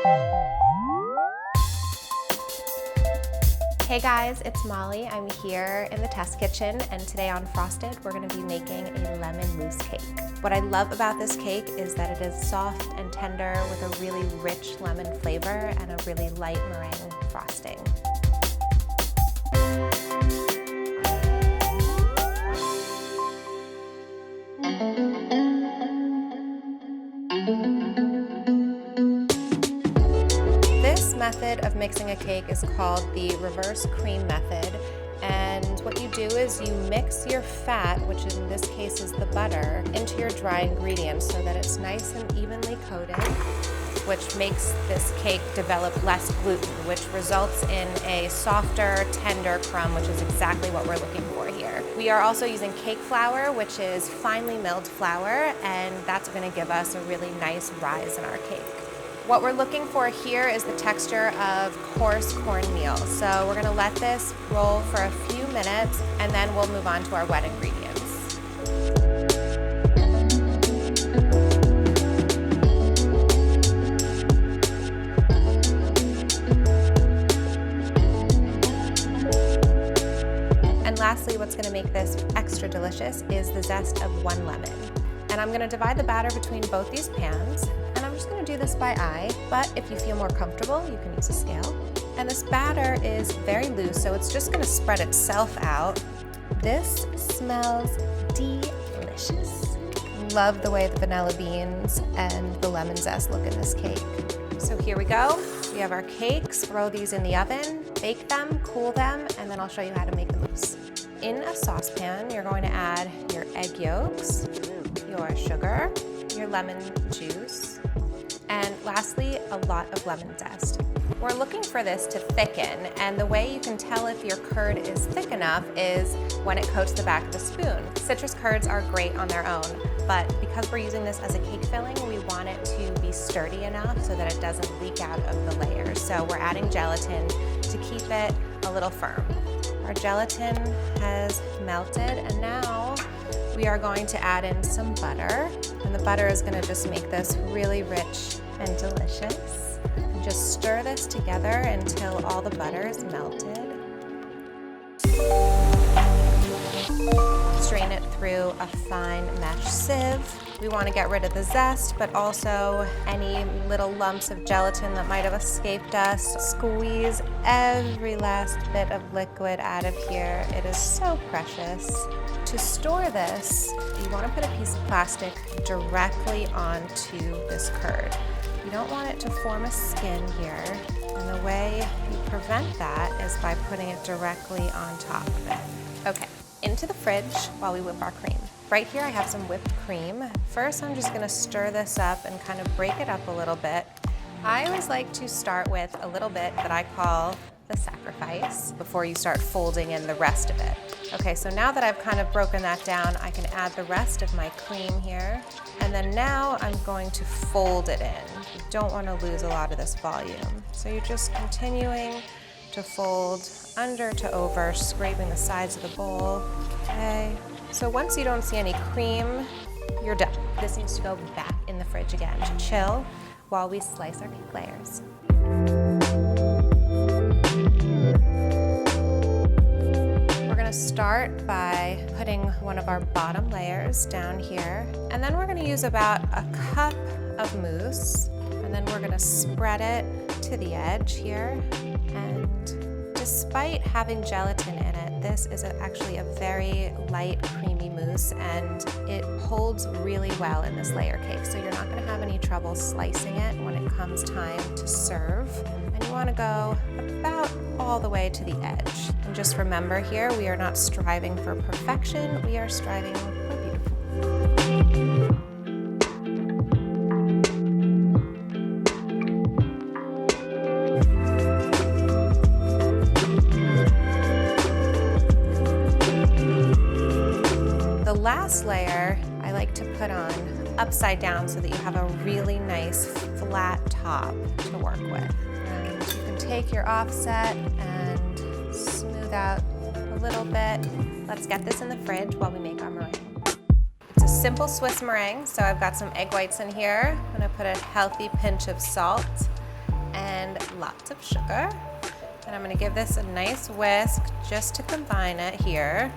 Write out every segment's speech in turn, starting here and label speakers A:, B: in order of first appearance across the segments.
A: Hey guys, it's Molly. I'm here in the test kitchen, and today on Frosted, we're gonna be making a lemon mousse cake. What I love about this cake is that it is soft and tender with a really rich lemon flavor and a really light meringue frosting. This method of mixing a cake is called the reverse cream method, and what you do is you mix your fat, which in this case is the butter, into your dry ingredients so that it's nice and evenly coated, which makes this cake develop less gluten, which results in a softer, tender crumb, which is exactly what we're looking for here. We are also using cake flour, which is finely milled flour, and that's going to give us a really nice rise in our cake. What we're looking for here is the texture of coarse cornmeal. So we're gonna let this roll for a few minutes and then we'll move on to our wet ingredients. And lastly, what's gonna make this extra delicious is the zest of 1 lemon. And I'm gonna divide the batter between both these pans. I'm just going to do this by eye, but if you feel more comfortable, you can use a scale. And this batter is very loose, so it's just going to spread itself out. This smells delicious. Love the way the vanilla beans and the lemon zest look in this cake. So here we go. We have our cakes. Throw these in the oven, bake them, cool them, and then I'll show you how to make the mousse. In a saucepan, you're going to add your egg yolks, your sugar, your lemon juice, and lastly, a lot of lemon zest. We're looking for this to thicken, and the way you can tell if your curd is thick enough is when it coats the back of the spoon. Citrus curds are great on their own, but because we're using this as a cake filling, we want it to be sturdy enough so that it doesn't leak out of the layers. So we're adding gelatin to keep it a little firm. Our gelatin has melted, and now we are going to add in some butter, and the butter is going to just make this really rich and delicious. And just stir this together until all the butter is melted. Strain it through a fine mesh sieve. We want to get rid of the zest, but also any little lumps of gelatin that might have escaped us. Squeeze every last bit of liquid out of here. It is so precious. To store this, you want to put a piece of plastic directly onto this curd. You don't want it to form a skin here, and the way you prevent that is by putting it directly on top of it. Okay, into the fridge while we whip our cream. Right here I have some whipped cream. First I'm just going to stir this up and kind of break it up a little bit. I always like to start with a little bit that I call the sacrifice before you start folding in the rest of it. Okay, so now that I've kind of broken that down, I can add the rest of my cream here. And then now I'm going to fold it in. You don't want to lose a lot of this volume. So you're just continuing to fold under to over, scraping the sides of the bowl. Okay, so once you don't see any cream, you're done. This needs to go back in the fridge again to chill while we slice our cake layers. We're gonna start by putting one of our bottom layers down here, and then we're gonna use about a cup of mousse, and then we're gonna spread it to the edge here. And despite having gelatin in it, this is actually a very light, creamy mousse, and it holds really well in this layer cake, so you're not gonna have any trouble slicing it when it comes time to serve. And you wanna go about all the way to the edge. And just remember here, we are not striving for perfection, we are striving for beautiful. The last layer I like to put on upside down so that you have a really nice flat top to work with. And you can take your offset and smooth out a little bit. Let's get this in the fridge while we make our meringue. It's a simple Swiss meringue, so I've got some egg whites in here. I'm gonna put a healthy pinch of salt lots of sugar. And I'm gonna give this a nice whisk just to combine it here.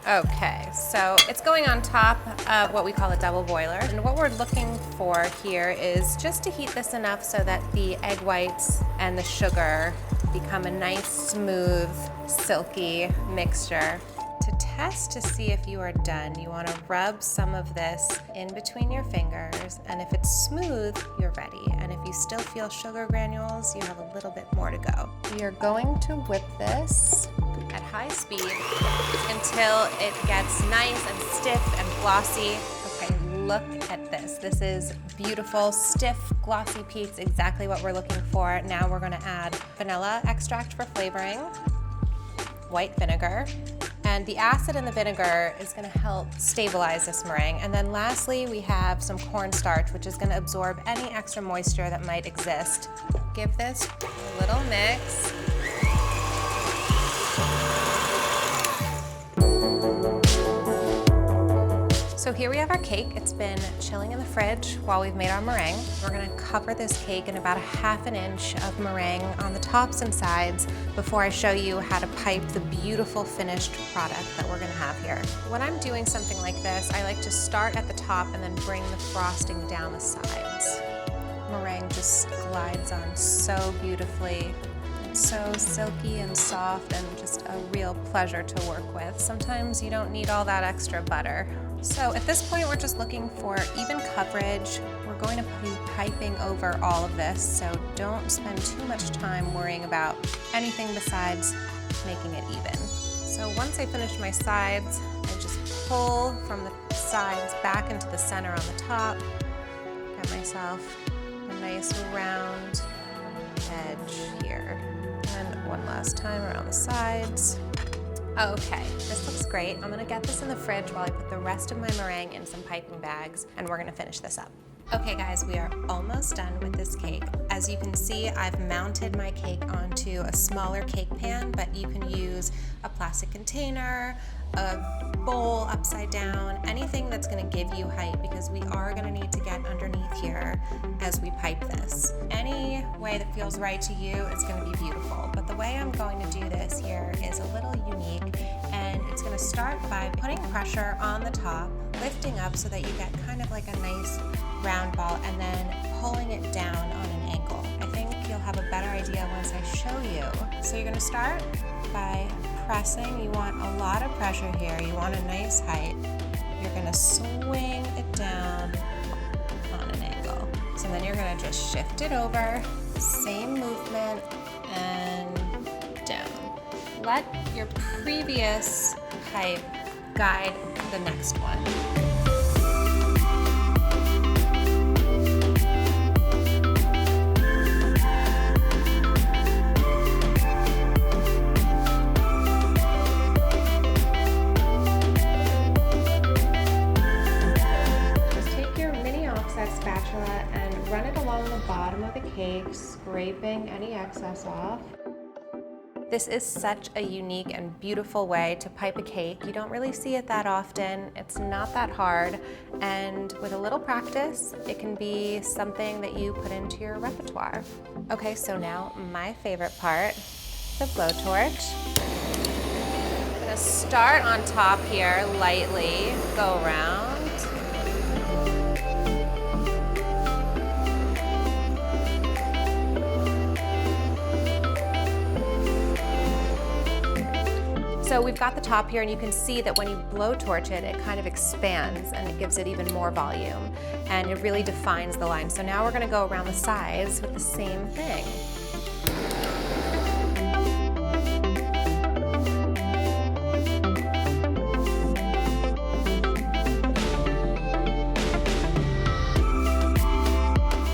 A: Okay, so it's going on top of what we call a double boiler. And what we're looking for here is just to heat this enough so that the egg whites and the sugar become a nice, smooth, silky mixture. To test to see if you are done, you want to rub some of this in between your fingers, and if it's smooth, you're ready. And if you still feel sugar granules, you have a little bit more to go. You're going to whip this at high speed until it gets nice and stiff and glossy. Okay, look at this. This is beautiful, stiff, glossy peaks, exactly what we're looking for. Now we're gonna add vanilla extract for flavoring, white vinegar, and the acid in the vinegar is gonna help stabilize this meringue. And then lastly, we have some cornstarch, which is gonna absorb any extra moisture that might exist. Give this a little mix. So here we have our cake. It's been chilling in the fridge while we've made our meringue. We're gonna cover this cake in about 1/2 inch of meringue on the tops and sides before I show you how to pipe the beautiful finished product that we're gonna have here. When I'm doing something like this, I like to start at the top and then bring the frosting down the sides. Meringue just glides on so beautifully. It's so silky and soft and just a real pleasure to work with. Sometimes you don't need all that extra butter. So at this point, we're just looking for even coverage. We're going to be piping over all of this, so don't spend too much time worrying about anything besides making it even. So once I finish my sides, I just pull from the sides back into the center on the top. Get myself a nice round edge here. And one last time around the sides. Okay, this looks great. I'm gonna get this in the fridge while I put the rest of my meringue in some piping bags, and we're gonna finish this up. Okay guys, we are almost done with this cake. As you can see, I've mounted my cake onto a smaller cake pan, but you can use a plastic container, a bowl upside down, anything that's gonna give you height, because we are gonna need to get underneath here as we pipe this. Any way that feels right to you is gonna be beautiful, but the way I'm going to do this here is a little unique, and it's gonna start by putting pressure on the top, lifting up so that you get kind of like a nice round ball, and then pulling it down on an angle. I think you'll have a better idea once I show you. So you're gonna start by pressing. You want a lot of pressure here. You want a nice height. You're gonna swing it down on an angle. So then you're gonna just shift it over, same movement, and down. Let your previous pipe guide the next one. Spatula and run it along the bottom of the cake, scraping any excess off. This is such a unique and beautiful way to pipe a cake. You don't really see it that often. It's not that hard, and with a little practice, it can be something that you put into your repertoire. Okay, so now my favorite part, the blowtorch. I'm gonna start on top here lightly, go around. So we've got the top here, and you can see that when you blowtorch it, it kind of expands and it gives it even more volume, and it really defines the line. So now we're gonna go around the sides with the same thing.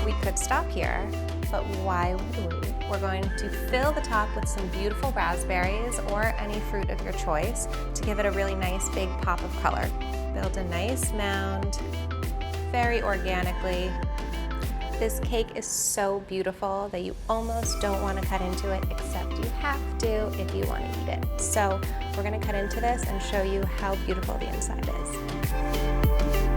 A: We could stop here, but why would we? We're going to fill the top with some beautiful raspberries or any fruit of your choice to give it a really nice big pop of color. Build a nice mound, very organically. This cake is so beautiful that you almost don't want to cut into it, except you have to if you want to eat it. So we're going to cut into this and show you how beautiful the inside is.